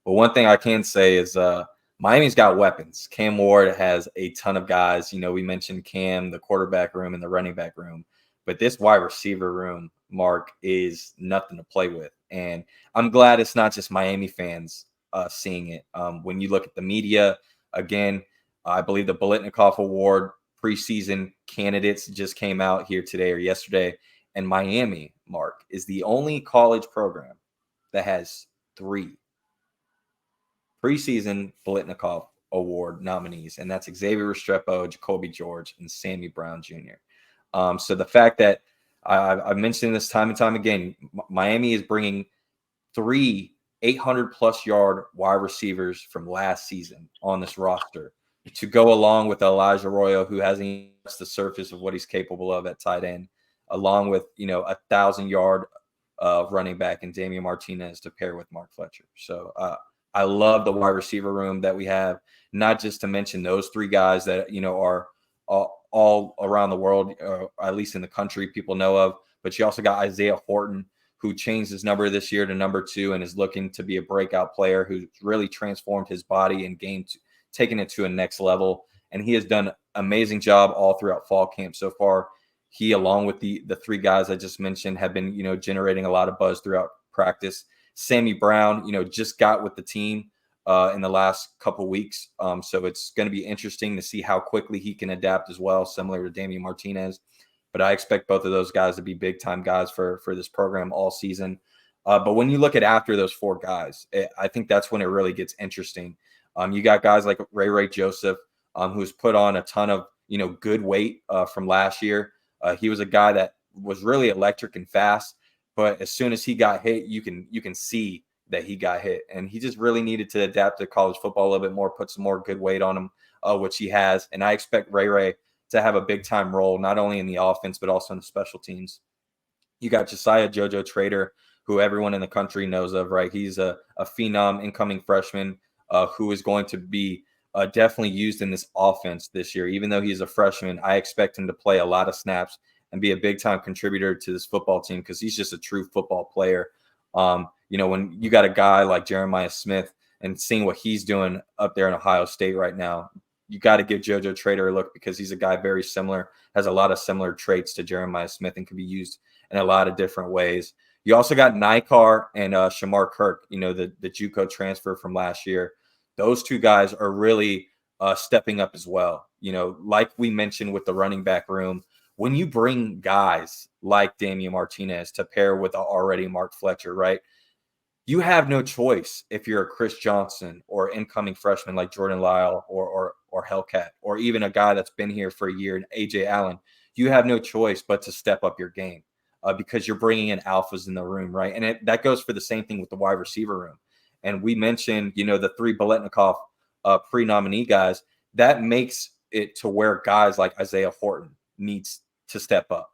But one thing I can say is Miami's got weapons. Cam Ward has a ton of guys. We mentioned Cam, the quarterback room, and the running back room. But this wide receiver room, Mark, is nothing to play with. And I'm glad it's not just Miami fans seeing it. When you look at the media, again, I believe the Biletnikoff Award preseason candidates just came out here today or yesterday. And Miami, Mark, is the only college program that has 3 preseason Biletnikoff Award nominees, and that's Xavier Restrepo, Jacoby George, and Sammy Brown Jr. So the fact that I've mentioned this time and time again, Miami is bringing 3 800-plus yard wide receivers from last season on this roster to go along with Elijah Arroyo, who hasn't even touched the surface of what he's capable of at tight end, along with 1,000-yard running back and Damian Martinez to pair with Mark Fletcher. So I love the wide receiver room that we have, not just to mention those 3 guys that are all around the world, at least in the country, people know of, but you also got Isaiah Horton, who changed his number this year to number 2 and is looking to be a breakout player who's really transformed his body and game, taking it to a next level. And he has done an amazing job all throughout fall camp so far. He, along with the 3 guys I just mentioned, have been, generating a lot of buzz throughout practice. Sammy Brown, just got with the team in the last couple weeks. So it's going to be interesting to see how quickly he can adapt as well, similar to Damian Martinez. But I expect both of those guys to be big-time guys for this program all season. But when you look at after those 4 guys, I think that's when it really gets interesting. You got guys like Ray Joseph, who's put on a ton of, good weight from last year. He was a guy that was really electric and fast, but as soon as he got hit, you can see that he got hit. And he just really needed to adapt to college football a little bit more, put some more good weight on him, which he has. And I expect Ray to have a big-time role, not only in the offense, but also in the special teams. You got Josiah JoJo Trader, who everyone in the country knows of, right? He's a phenom incoming freshman who is going to be definitely used in this offense this year. Even though he's a freshman, I expect him to play a lot of snaps and be a big-time contributor to this football team because he's just a true football player. When you got a guy like Jeremiah Smith and seeing what he's doing up there in Ohio State right now, you got to give JoJo Trader a look because he's a guy very similar, has a lot of similar traits to Jeremiah Smith and can be used in a lot of different ways. You also got Nikar and Shamar Kirk, the JUCO transfer from last year. Those 2 guys are really stepping up as well. Like we mentioned with the running back room, when you bring guys like Damian Martinez to pair with already Mark Fletcher, right? You have no choice if you're a Chris Johnson or incoming freshman like Jordan Lyle or Hellcat, or even a guy that's been here for a year, AJ Allen. You have no choice but to step up your game because you're bringing in alphas in the room, right? And that goes for the same thing with the wide receiver room. And we mentioned, the 3 Biletnikoff pre-nominee guys. That makes it to where guys like Isaiah Horton needs to step up.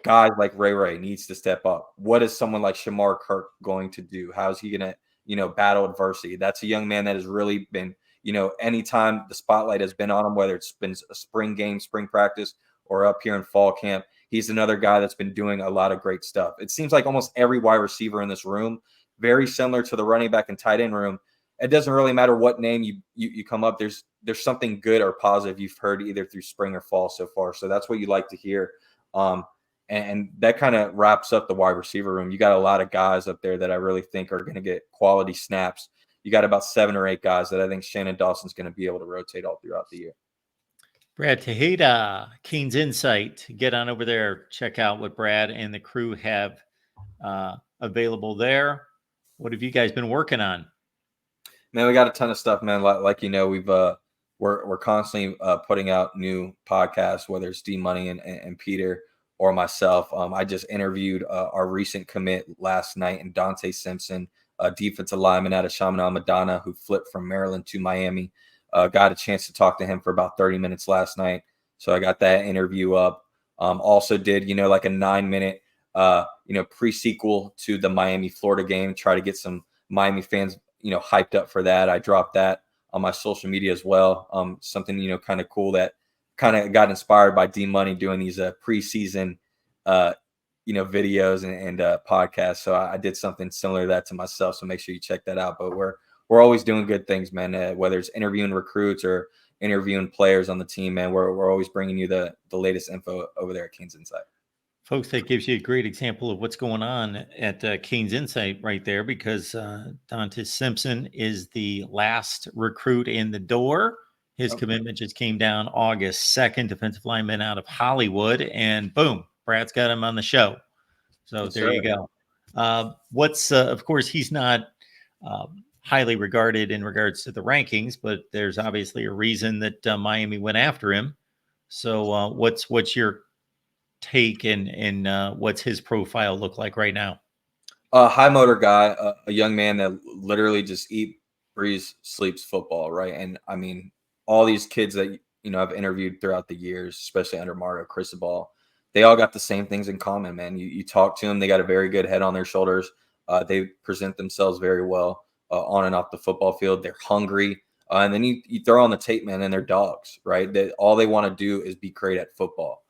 Guys like Ray needs to step up. What is someone like Shamar Kirk going to do? How is he going to, battle adversity? That's a young man that has really been, anytime the spotlight has been on him, whether it's been a spring game, spring practice, or up here in fall camp, he's another guy that's been doing a lot of great stuff. It seems like almost every wide receiver in this room, very similar to the running back and tight end room. It doesn't really matter what name you come up. There's something good or positive you've heard either through spring or fall so far. So that's what you like to hear. And that kind of wraps up the wide receiver room. You got a lot of guys up there that I really think are going to get quality snaps. You got about 7 or 8 guys that I think Shannon Dawson's going to be able to rotate all throughout the year. Brad Tejeda, Kees Insight. Get on over there. Check out what Brad and the crew have available there. What have you guys been working on? Man, we got a ton of stuff, man. Like we're constantly putting out new podcasts, whether it's D Money and Peter or myself. I just interviewed our recent commit last night, and Dante Simpson, a defensive lineman out of Chaminade Madonna, who flipped from Maryland to Miami. Got a chance to talk to him for about 30 minutes last night. So I got that interview up. Also did, like a 9-minute, pre-sequel to the Miami-Florida game, try to get some Miami fans, hyped up for that. I dropped that on my social media as well. Something, kind of cool that kind of got inspired by D Money doing these preseason, videos and podcasts. So I did something similar to that to myself. So make sure you check that out. But we're we're always doing good things, man. Whether it's interviewing recruits or interviewing players on the team, man, we're always bringing you the latest info over there at Kees Insight. Folks, that gives you a great example of what's going on at Kees Insight right there, because Dante Simpson is the last recruit in the door. His commitment just came down August 2nd, defensive lineman out of Hollywood, and boom, Brad's got him on the show. So Yes, there sir. you go. Of course, he's not highly regarded in regards to the rankings, but there's obviously a reason that Miami went after him. So what's your take and what's his profile look like right now? A high motor guy, a young man that literally just eat, breathes, sleeps football, right? And I mean, all these kids that I've interviewed throughout the years, especially under Mario Cristobal, they all got the same things in common, man. You talk to them, they got a very good head on their shoulders. They present themselves very well on and off the football field. They're hungry, and then you throw on the tape, man, and they're dogs, right? That all they want to do is be great at football.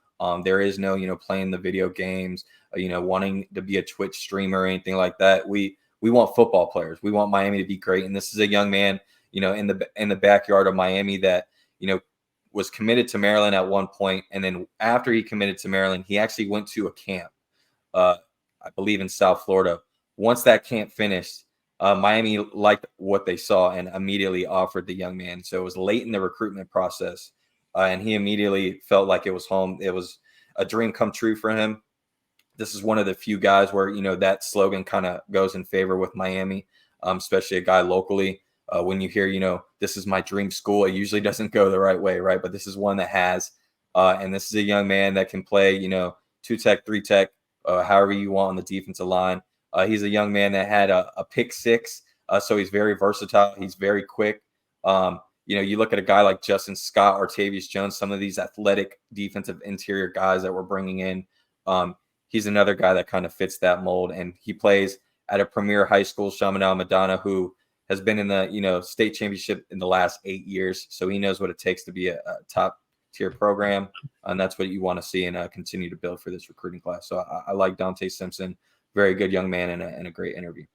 There is no playing the video games, wanting to be a Twitch streamer or anything like that. We want football players. We want Miami to be great. And this is a young man, in the backyard of Miami that, was committed to Maryland at one point. And then after he committed to Maryland, he actually went to a camp, I believe in South Florida. Once that camp finished, Miami liked what they saw and immediately offered the young man. So it was late in the recruitment process. And he immediately felt like it was home. It was a dream come true for him. This is one of the few guys where, that slogan kind of goes in favor with Miami, especially a guy locally. When you hear, this is my dream school, it usually doesn't go the right way, right? But this is one that has. And this is a young man that can play, 2-tech, 3-tech, however you want on the defensive line. He's a young man that had a pick six. So he's very versatile. He's very quick. You look at a guy like Justin Scott, Artavius Jones, some of these athletic defensive interior guys that we're bringing in. He's another guy that kind of fits that mold, and he plays at a premier high school, Chaminade Madonna, who has been in the state championship in the last 8 years. So he knows what it takes to be a top tier program, and that's what you want to see and continue to build for this recruiting class. So I like Dante Simpson, very good young man and a great interview.